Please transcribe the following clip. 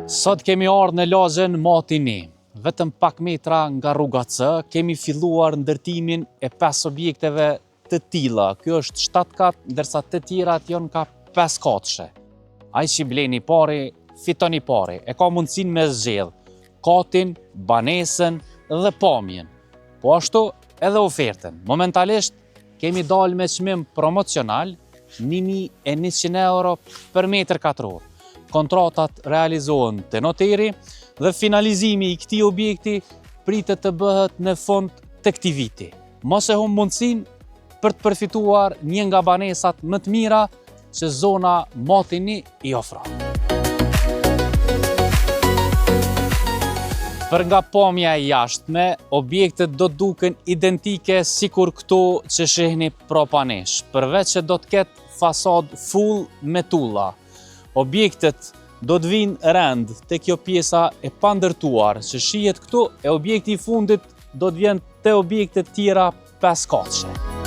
Sot kemi ardhur në lagjen Matini. Vetëm pak metra nga rruga C, kemi filluar ndërtimin e 5 objekteve të tilla. Kjo është 7 kat, ndërsa të tjerat janë ka 5 katëshe. Ai që bleni pari, fiton i pari. E ka mundësinë me zgjedh katin, banesën dhe pamjen. Po ashtu edhe ofertën. Momentalisht kemi dalë me çmim promocional 1100 euro për metër katror. Kontratat realizohen te noteri dhe finalizimi i këtij objekti pritet të bëhet në fund të këtij viti. Mos e humb mundësinë për të përfituar një nga banesat më të mira që zona Matini i ofron. Për nga pamja e jashtme, objektet do të duken identike sikur këto që shihni prapanesh, përveç që do të ketë fasad full me tulla. Objektet do të vinë rend te kjo pjesa e pandërtuar që shihet këtu, e objekti i fundit do të vjen te objektet tjera 5 katëshe.